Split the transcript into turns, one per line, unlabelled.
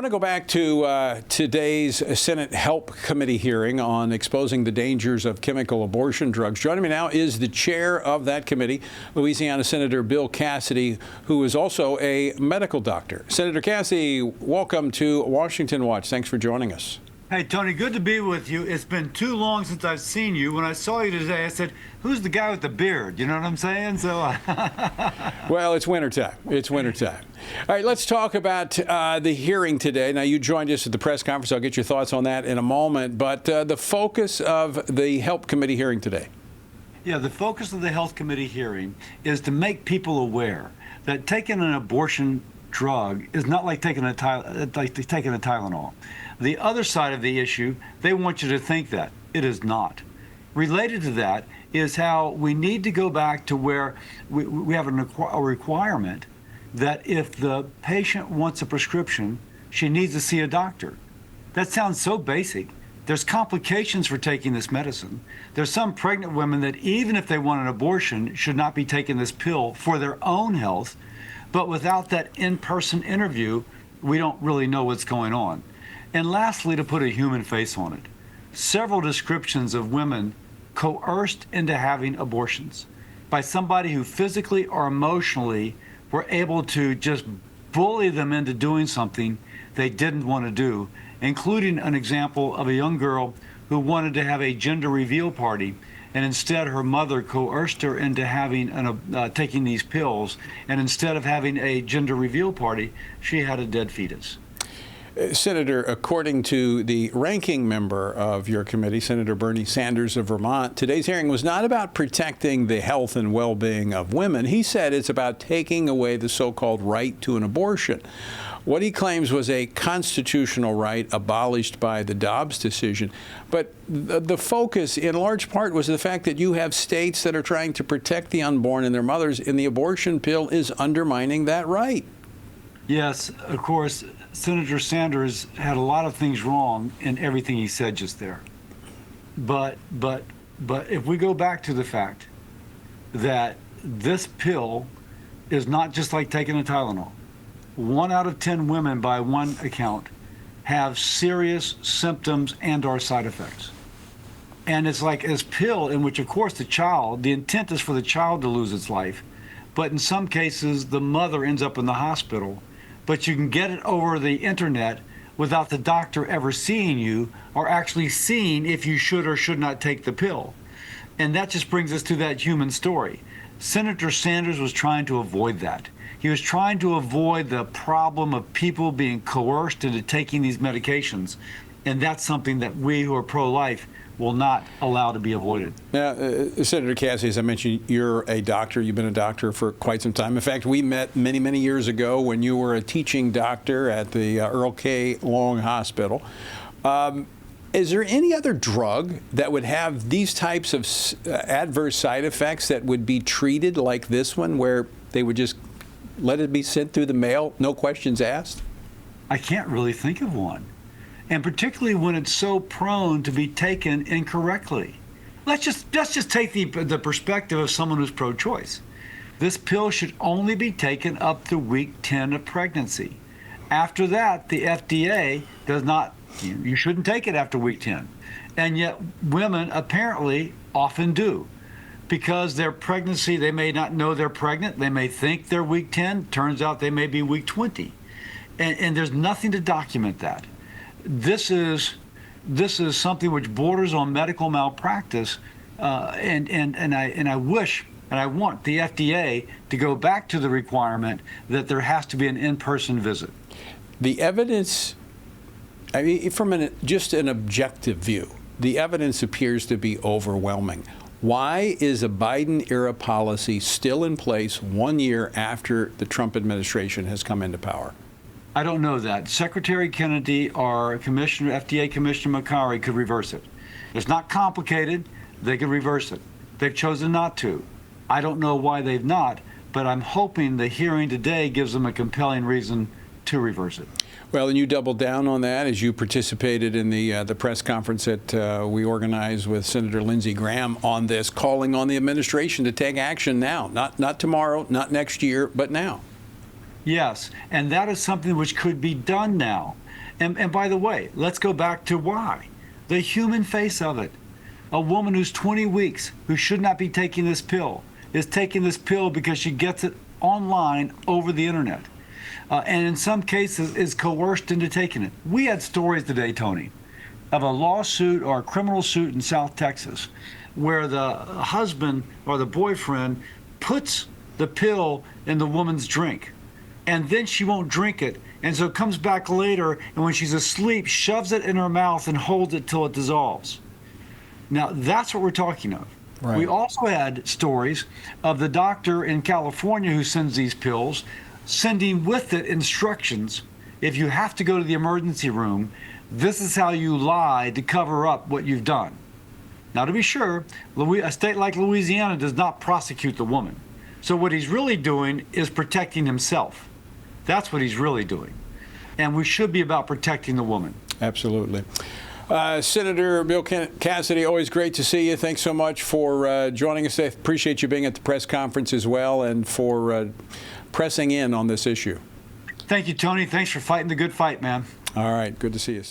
want to go back to today's Senate Help Committee hearing on exposing the dangers of chemical abortion drugs. Joining me now is the chair of that committee, Louisiana Senator Bill Cassidy, who is also a medical doctor. Senator Cassidy, welcome to Washington Watch. Thanks for joining us.
Hey, Tony, good to be with you. It's been too long since I've seen you. When I saw you today, I said, who's the guy with the beard? You know what I'm saying? So,
well, it's wintertime. It's wintertime. All right, let's talk about the hearing today. Now, you joined us at the press conference. I'll get your thoughts on that in a moment. But the focus of the Help Committee hearing today.
Yeah, the focus of the Health Committee hearing is to make people aware that taking an abortion drug is not like taking a Tylenol. The other side of the issue, they want you to think that. It is not. Related to that is how we need to go back to where we have a requirement that if the patient wants a prescription, she needs to see a doctor. That sounds so basic. There's complications for taking this medicine. There's some pregnant women that even if they want an abortion should not be taking this pill for their own health. But without that in-person interview, we don't really know what's going on. And lastly, to put a human face on it, several descriptions of women coerced into having abortions by somebody who physically or emotionally were able to just bully them into doing something they didn't want to do, including an example of a young girl who wanted to have a gender reveal party, and instead her mother coerced her into having taking these pills, and instead of having a gender reveal party, she had a dead fetus.
Senator, according to the ranking member of your committee, Senator Bernie Sanders of Vermont, today's hearing was not about protecting the health and well-being of women. He said it's about taking away the so-called right to an abortion, what he claims was a constitutional right abolished by the Dobbs decision. But the focus, in large part, was the fact that you have states that are trying to protect the unborn and their mothers, and the abortion pill is undermining that right.
Yes, of course, Senator Sanders had a lot of things wrong in everything he said just there. But if we go back to the fact that this pill is not just like taking a Tylenol. 1 out of 10 women, by one account, have serious symptoms and/or side effects. And it's like this pill in which, of course, the intent is for the child to lose its life. But in some cases, the mother ends up in the hospital. But you can get it over the internet without the doctor ever seeing you or actually seeing if you should or should not take the pill. And that just brings us to that human story. Senator Sanders was trying to avoid that. He was trying to avoid the problem of people being coerced into taking these medications. And that's something that we who are pro-life will not allow to be avoided. Now,
Senator Cassidy, as I mentioned, you're a doctor. You've been a doctor for quite some time. In fact, we met many, many years ago when you were a teaching doctor at the Earl K. Long Hospital. Is there any other drug that would have these types of adverse side effects that would be treated like this one, where they would just let it be sent through the mail, no questions asked?
I can't really think of one. And particularly when it's so prone to be taken incorrectly. Let's just take the perspective of someone who's pro-choice. This pill should only be taken up to week 10 of pregnancy. After that, the FDA does not, you shouldn't take it after week 10. And yet women apparently often do. Because their pregnancy, they may not know they're pregnant. They may think they're week 10. Turns out they may be week 20. And there's nothing to document that. This is something which borders on medical malpractice, and I wish and I want the FDA to go back to the requirement that there has to be an in-person visit.
The evidence, I mean, from just an objective view, the evidence appears to be overwhelming. Why is a Biden-era policy still in place 1 year after the Trump administration has come into power?
I don't know that. Secretary Kennedy or FDA Commissioner McCarry could reverse it. It's not complicated. They could reverse it. They've chosen not to. I don't know why they've not, but I'm hoping the hearing today gives them a compelling reason to reverse it.
Well, and you doubled down on that as you participated in the press conference that we organized with Senator Lindsey Graham on this, calling on the administration to take action now, not tomorrow, not next year, but now.
Yes, and that is something which could be done now. And by the way, let's go back to why. The human face of it. A woman who's 20 weeks, who should not be taking this pill, is taking this pill because she gets it online over the internet. And in some cases is coerced into taking it. We had stories today, Tony, of a lawsuit or a criminal suit in South Texas where the husband or the boyfriend puts the pill in the woman's drink, and then she won't drink it, and so it comes back later, and when she's asleep, shoves it in her mouth and holds it till it dissolves. Now, that's what we're talking of.
Right.
We also had stories of the doctor in California who sends these pills, sending with it instructions. If you have to go to the emergency room, this is how you lie to cover up what you've done. Now, to be sure, a state like Louisiana does not prosecute the woman. So what he's really doing is protecting himself. That's what he's really doing. And we should be about protecting the woman.
Absolutely. Senator Bill Cassidy, always great to see you. Thanks so much for joining us. I appreciate you being at the press conference as well and for pressing in on this issue.
Thank you, Tony. Thanks for fighting the good fight, man.
All right. Good to see you.